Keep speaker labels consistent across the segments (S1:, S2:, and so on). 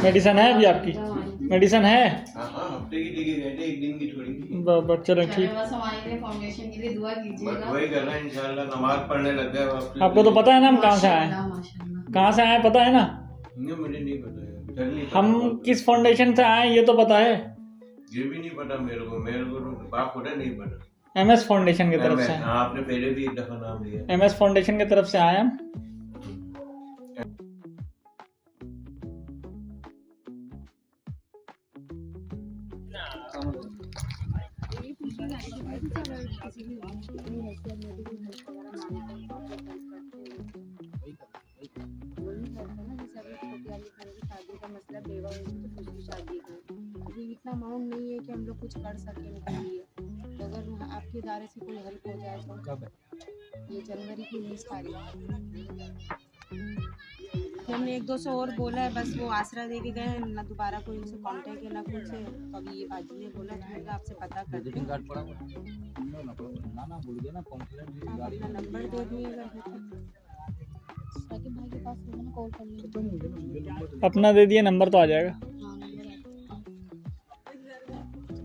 S1: Medicine है अभी आपकी? मेडिसिन है?
S2: हाँ हफ्ते की टिकट रहती है, एक दिन की थोड़ी।
S1: चलो ठीक।
S3: बस हमारे लिए फाउंडेशन के लिए दुआ कीजिएगा।
S2: वही कर रहे हैं इंशाल्लाह, नमाज पढ़ने लग गए वापस।
S1: आपको तो पता है ना हम कहाँ से आए?
S3: माशाल्लाह।
S1: कहाँ से आए पता है ना?
S2: नहीं मुझे नहीं पता है, चल नहीं पता।
S1: हम किस फाउंडेशन से आए ये तो पता है?
S2: ये भी नहीं पता मेरे को तो बाप होता नहीं पता।
S1: MS फाउंडेशन की तरफ से।
S2: हाँ आपने पहले भी एक दफा नाम लिया।
S1: MS फाउंडेशन की तरफ से आए हम।
S4: इतना अमाउंट नहीं है कि हम लोग कुछ कर सकें उनके लिए, तो अगर आपके इदारे से कोई हेल्प हो जाए तो।
S5: कब है?
S4: ये जनवरी की 19 तारीख। हमने 1-200 और बोला है, बस वो आसरा दे के गए हैं ना, दोबारा कोई उनसे कांटेक्ट है ना कुछ है। तो अभी ये बाजी ने बोला तो मैंने आपसे पता कर
S5: विजिटिंग कार्ड पड़ा हुआ है? ना भूल गया ना, कंप्लेंट
S4: आप
S5: गाड़ी
S4: अपना नंबर दे दिएगा ताकि भाई के पास लोगों ने कॉल कर लिया।
S1: अपना दे दिए, नंबर तो आ जाएगा।
S4: हाँ नंबर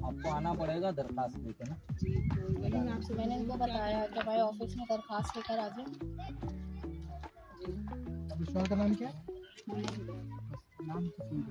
S5: आपको आना पड़ेगा दरखास्त लेके ना।
S4: वही मैं आपसे मैंने इनको बताया कि भाई ऑफिस में दरखास्त लेकर आ जाए।
S5: अब विश्वास का नाम क्या है? नाम तो सुन लो।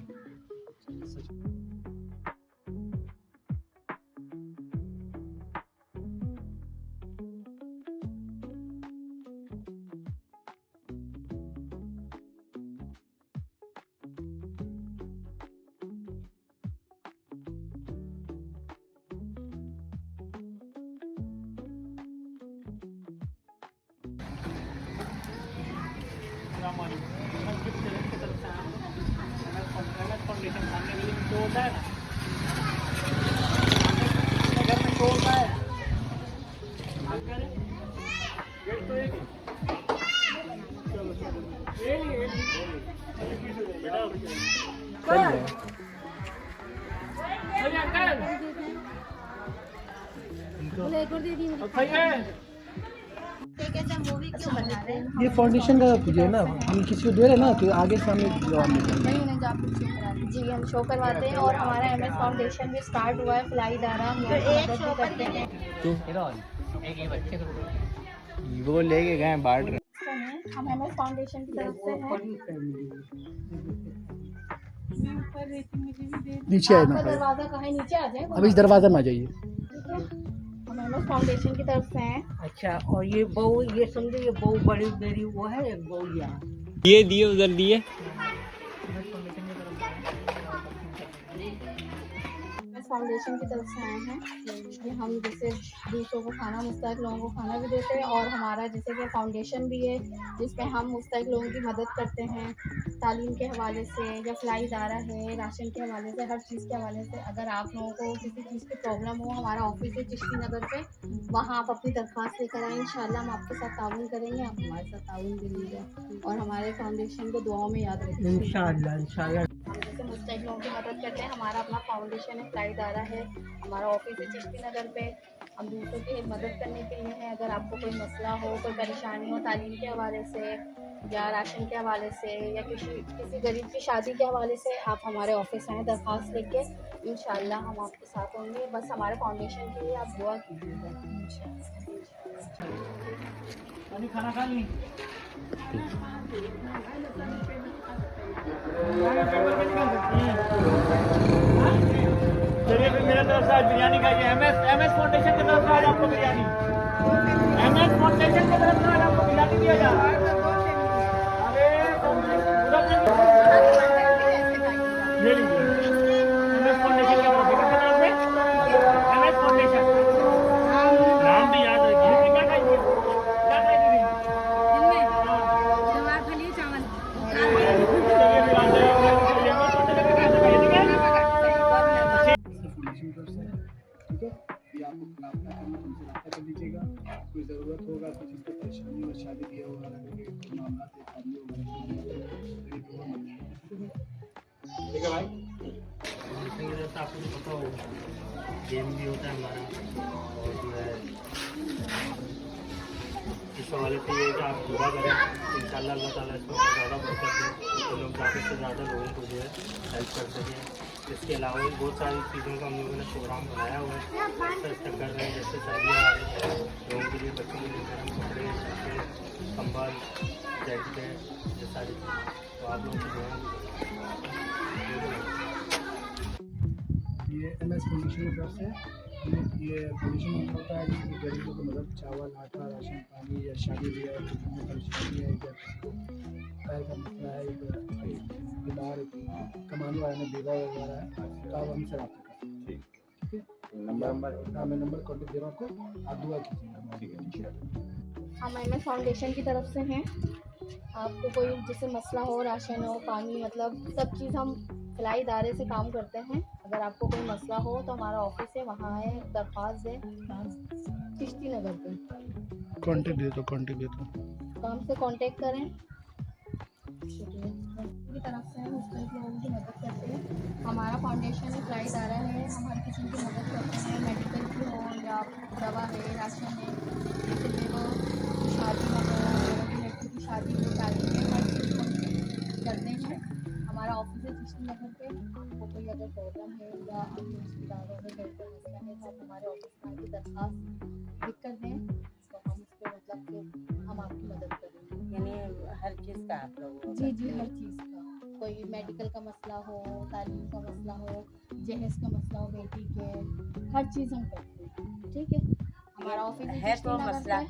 S6: ये फाउंडेशन का तुझे ना, हम किसी को दे रहे ना तो आगे से हमें जवाब मिलेगा।
S4: नहीं उन्हें जाकर चेक करा जी, हम शो करवाते हैं। और हमारा MS फाउंडेशन भी स्टार्ट हुआ है, फ्लाई दारा हम मदद भी करते हैं।
S1: वो लेके गए बाहर।
S4: हम MS फाउंडेशन की तरफ से हैं।
S6: नीचे आए ना
S4: आपका दरवाजा कहाँ है? नीचे आ जाए।
S6: अब इस दरवाजा में आ जाइए।
S4: हम MS फाउंडेशन की तरफ से हैं।
S7: अच्छा, और ये बहू, ये समझो ये बहू बड़ी मेरी वो है, एक बहू यहाँ
S1: ये दिए उधर दिए।
S4: फाउंडेशन की तरफ से आए हैं कि हम जैसे दूसरों को खाना, मुस्तहक लोगों को खाना भी देते हैं। और हमारा जैसे कि फाउंडेशन भी है जिसमें हम मुस्तहक लोगों की मदद करते हैं, तालीम के हवाले से या फ्लाई दारा है, राशन के हवाले से, हर चीज़ के हवाले से। अगर आप लोगों को किसी चीज़ की प्रॉब्लम हो, हमारा ऑफिस है चिश्ती नगर पे, वहाँ आप अपनी दरख्वास्त लेकर आएँ। इंशाल्लाह हम आपके साथ ताउन करेंगे, आप हमारे साथ ताउन करिएगा और हमारे फाउंडेशन को दुआओं में याद रखिए।
S7: इंशाल्लाह।
S4: हम जैसे मुस्तहक लोगों की मदद करते हैं। हमारा अपना फाउंडेशन है, फ्लाई दारा है, हमारा ऑफिस है चिश्ती नगर पे। हम दूसरों की मदद करने के लिए हैं। अगर आपको कोई मसला हो, कोई परेशानी हो तालीम के हवाले से या राशन के हवाले से या किसी गरीब की शादी के हवाले से, आप हमारे ऑफिस आएँ दरख्वास्त लेके। इंशाल्लाह हम आपके साथ होंगे। बस हमारे फाउंडेशन के लिए आप दुआ कीजिएगा।
S1: खाना खा ली? चलिए फिर मेरे तरफ से आज बिरयानी खाइए। MS फाउंडेशन की तरफ से आज आपको बिरयानी, MS फाउंडेशन की तरफ से आज आपको बिरयानी दिया जा रहा है। ले लीजिए MS फाउंडेशन की तरफ से। MS फाउंडेशन नाम भी याद रखिए। क्या खाइए? क्या खाइए?
S6: ठीक है, ये आपको रब्ता करना, हमसे रब्ता कर लीजिएगा। कोई ज़रूरत होगा, कुछ चीज़ की परेशानी हो, शादी ब्याह वगैरह के मामला है, शादी वगैरह ठीक है भाई।
S1: आपको पता होगा गेम भी होता है हमारा, और जो है इस हवाले से ये है कि आप दुआ करें, इंशाल्लाह अल्लाह ताला इसमें और ज़्यादा बरकत दे, तो लोग ज़्यादा से ज़्यादा लोगों को जो है हेल्प कर सकें। इसके अलावा भी बहुत सारी चीज़ों का हम लोगों ने प्रोग्राम बनाया हुआ है, ऐसा कर रहे हैं, जैसे सर्दियाँ आ रही हैं, लोगों के लिए, बच्चों के लिए गर्म कपड़े, जैसे कंबल, जैकेट, ये सारी चीज़ें, तो आप लोग जो है
S6: ये MS फाउंडेशन की तरफ से हम लोग ये फाउंडेशन होता है जिसमें गरीबों को मदद, चावल, आटा, राशन पानी, या शादी ब्याह में परेशानी है, या किसी को पैर का मसला है, या बीमार कमाने वाले में बीवा वगैरह है, तो आप हमसे रब्ता करें। मैं नंबर कॉन्टेक्ट दे रहा हूँ आपको, आप दुआ कीजिएगा।
S4: हम MS फाउंडेशन की तरफ से हैं। आपको कोई जैसे मसला हो, राशन हो, पानी, मतलब सब चीज़ हम फलाई इदारे से काम करते हैं। अगर आपको कोई मसला हो तो हमारा ऑफिस है, वहाँ है, दरख्वास्त है चिश्ती नगर पे।
S6: कॉन्टेक्ट दे दो
S4: तो हमसे कांटेक्ट करें। की तरफ से हम मुख्तलिफ लोगों की मदद करते हैं। हमारा फाउंडेशन एक फलाई इदारा है, हम हर किसी की मदद करते हैं, मेडिकल की हो या दवा है, राशन है, जैसे वो शादी हो, लड़की की शादी हो, तालीम है, हर चीज़ हम करते हैं। हमारा ऑफिस है चिश्ती नगर पे। आपको कोई अगर प्रॉब्लम है या अपने रिश्तेदारों में कहीं पर मसला है तो आप हमारे ऑफिस में आके दरख्वास्त लिख कर दें, तो हम उस पर मतलब कि हम आपकी मदद करेंगे।
S7: यानी हर चीज़ का आप लोग
S4: जी, हर चीज़ का, कोई मेडिकल का मसला हो, तालीम का मसला हो, जहेज़ का मसला हो बेटी के, हर चीज़ हम करते हैं। ठीक है, हमारा ऑफिस
S7: है तो मसला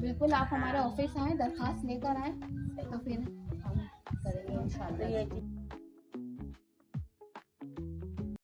S4: बिल्कुल आप हमारे ऑफिस आएँ, दरख्वास्त लेकर आएँ, तो फिर हम करेंगे इंशाल्लाह।